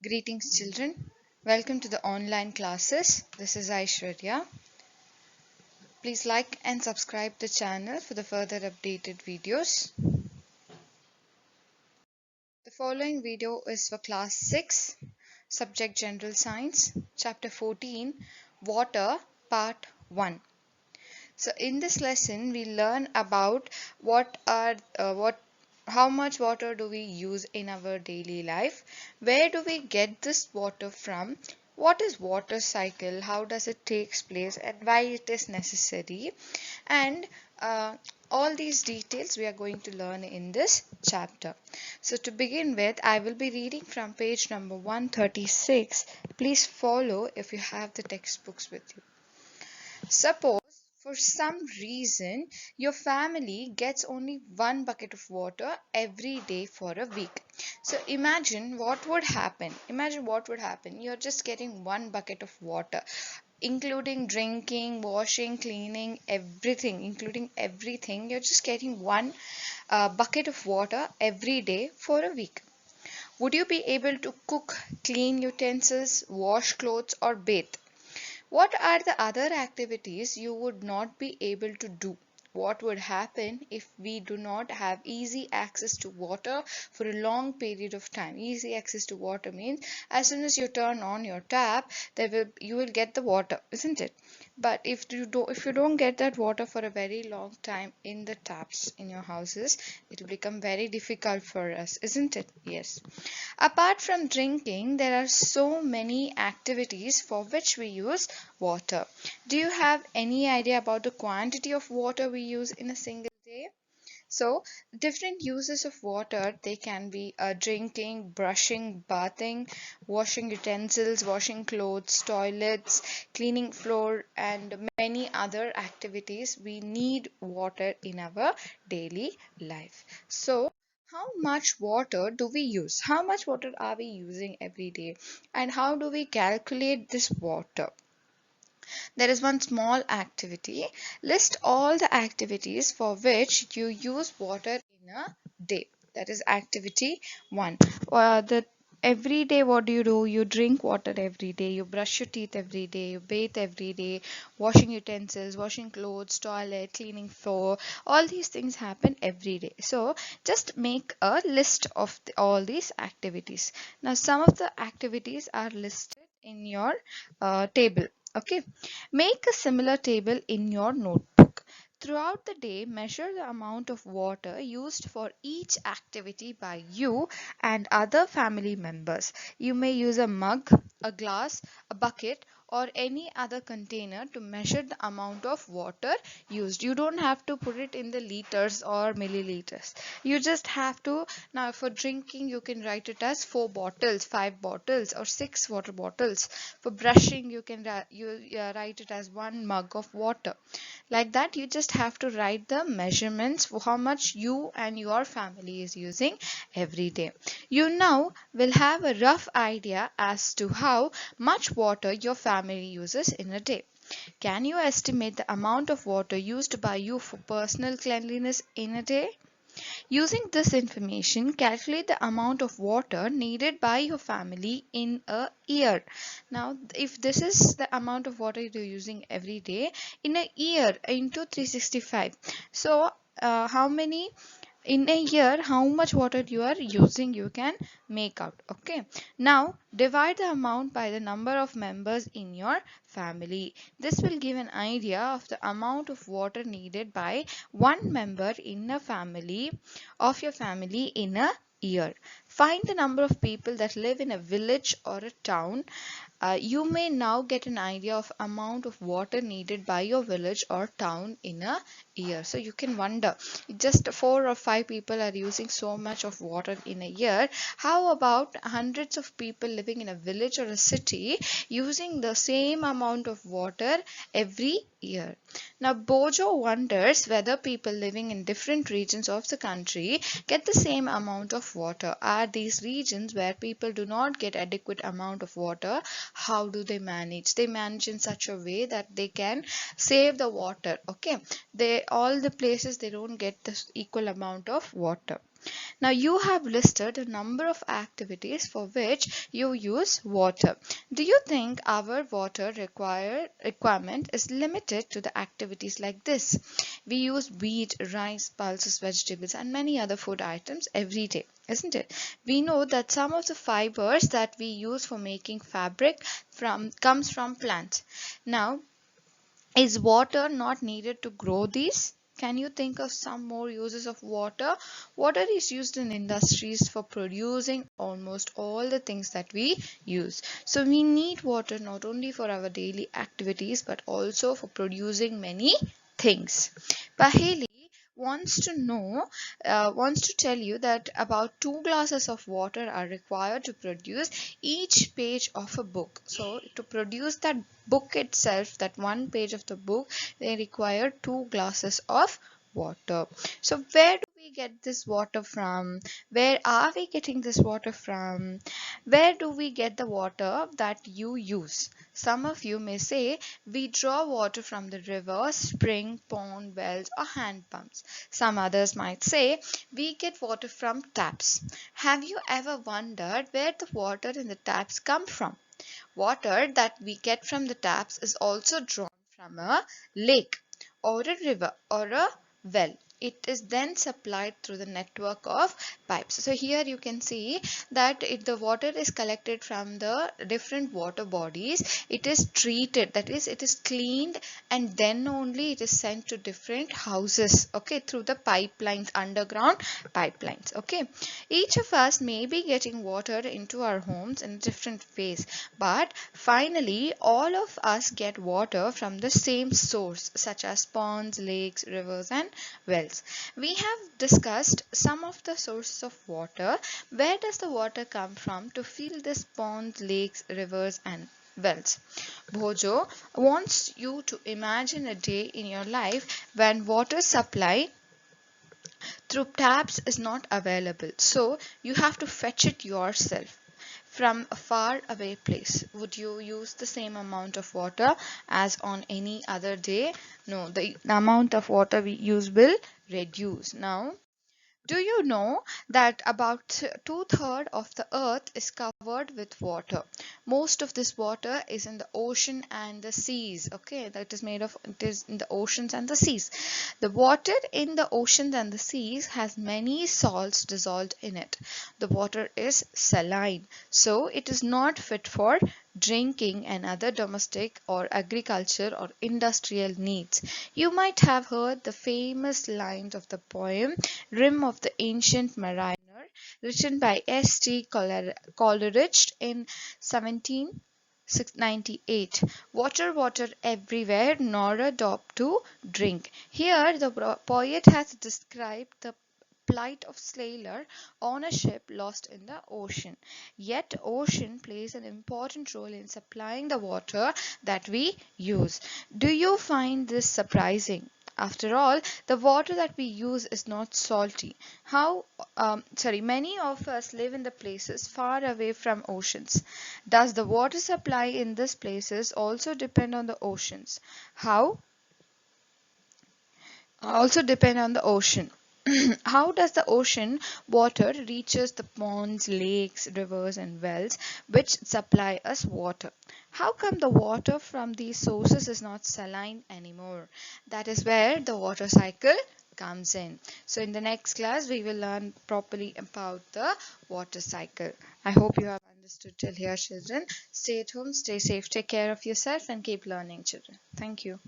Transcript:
Greetings, children. Welcome to the online classes. This is Aishwarya. Please like and subscribe the channel for the further updated videos. The following video is for class 6, subject General Science, chapter 14, Water, part 1. So in this lesson we learn about how much water do we use in our daily life, where do we get this water from, what is water cycle, how does it takes place and why it is necessary, and all these details we are going to learn in this chapter. So to begin with, I will be reading from page number 136. Please follow if you have the textbooks with you. Suppose for some reason your family gets only one bucket of water every day for a week. So imagine what would happen. You're just getting one bucket of water, including drinking, washing, cleaning, everything, including everything. You're just getting one bucket of water every day for a week. Would you be able to cook, clean utensils, wash clothes, or bathe? What are the other activities you would not be able to do? What would happen if we do not have easy access to water for a long period of time? Easy access to water means as soon as you turn on your tap, you will get the water, isn't it? But if you don't get that water for a very long time in the taps in your houses, it will become very difficult for us, isn't it? Yes. Apart from drinking, there are so many activities for which we use water. Do you have any idea about the quantity of water we use in a single day? So, different uses of water, they can be drinking, brushing, bathing, washing utensils, washing clothes, toilets, cleaning floor, and many other activities. We need water in our daily life. So, how much water do we use? How much water are we using every day? And how do we calculate this water? There is one small activity. List all the activities for which you use water in a day. That is activity 1. The every day, what do? You drink water every day, you brush your teeth every day, you bathe every day, washing utensils, washing clothes, toilet, cleaning floor, all these things happen every day. So just make a list of all these activities. Now some of the activities are listed in your table. Okay, make a similar table in your notebook. Throughout the day, measure the amount of water used for each activity by you and other family members. You may use a mug, a glass, a bucket, or any other container to measure the amount of water used. You don't have to put it in the liters or milliliters. You just have to. Now for drinking, you can write it as 4 bottles, 5 bottles, or 6 water bottles. For brushing, you can write it as 1 mug of water. Like that, you just have to write the measurements for how much you and your family is using every day. You now will have a rough idea as to how much water your family uses in a day. Can you estimate the amount of water used by you for personal cleanliness in a day? Using this information, calculate the amount of water needed by your family in a year. Now, if this is the amount of water you're using every day in a year into 365, so how many in a year, how much water you are using, you can make out. Okay, now divide the amount by the number of members in your family. This will give an idea of the amount of water needed by one member in a family of your family in a year. Find the number of people that live in a village or a town. You may now get an idea of amount of water needed by your village or town in a year. So you can wonder, just 4 or 5 people are using so much of water in a year. How about hundreds of people living in a village or a city using the same amount of water every year? Now Bojo wonders whether people living in different regions of the country get the same amount of water. Are these regions where people do not get adequate amount of water? How do they manage? They manage in such a way that they can save the water. Okay, they all the places they don't get this equal amount of water. Now you have listed a number of activities for which you use water. Do you think our water requirement is limited to the activities like this? We use wheat, rice, pulses, vegetables and many other food items every day, isn't it? We know that some of the fibers that we use for making fabric comes from plants. Now, is water not needed to grow these? Can you think of some more uses of water? Water is used in industries for producing almost all the things that we use. So we need water not only for our daily activities but also for producing many things. Paheli wants to tell you that about 2 glasses of water are required to produce each page of a book. So to produce that book itself, that one page of the book, they require 2 glasses of water. So where do we get this water from? Where are we getting this water from? Where do we get the water that you use? Some of you may say we draw water from the river, spring, pond, wells or hand pumps. Some others might say we get water from taps. Have you ever wondered where the water in the taps come from? Water that we get from the taps is also drawn from a lake or a river or a well. It is then supplied through the network of pipes. So here you can see that the water is collected from the different water bodies. It is treated, that is, it is cleaned, and then only it is sent to different houses, okay, through the pipelines, underground pipelines. Okay, each of us may be getting water into our homes in different ways, but finally all of us get water from the same source, such as ponds, lakes, rivers and wells. We have discussed some of the sources of water. Where does the water come from to fill these ponds, lakes, rivers and wells? Bhojo wants you to imagine a day in your life when water supply through taps is not available, so you have to fetch it yourself from a far away place. Would you use the same amount of water as on any other day? No, the amount of water we use will reduce. Now, do you know that about two-thirds of the earth is covered with water? Most of this water is in the ocean and the seas. Okay, that is made of, it is in the oceans and the seas. The water in the oceans and the seas has many salts dissolved in it. The water is saline, so it is not fit for drinking and other domestic or agriculture or industrial needs. You might have heard the famous lines of the poem Rim of the Ancient Mariner, written by S.T. Coleridge in 1798. Water, water everywhere, nor a drop to drink. Here the poet has described the plight of sailor on a ship lost in the ocean. Yet ocean plays an important role in supplying the water that we use. Do you find this surprising? After all, the water that we use is not salty. Many of us live in the places far away from oceans. Does the water supply in these places also depend on the oceans? How? Also depend on the ocean. How does the ocean water reaches the ponds, lakes, rivers and wells which supply us water? How come the water from these sources is not saline anymore? That is where the water cycle comes in. So in the next class we will learn properly about the water cycle. I hope you have understood till here, children. Stay at home, stay safe, take care of yourself and keep learning, children. Thank you.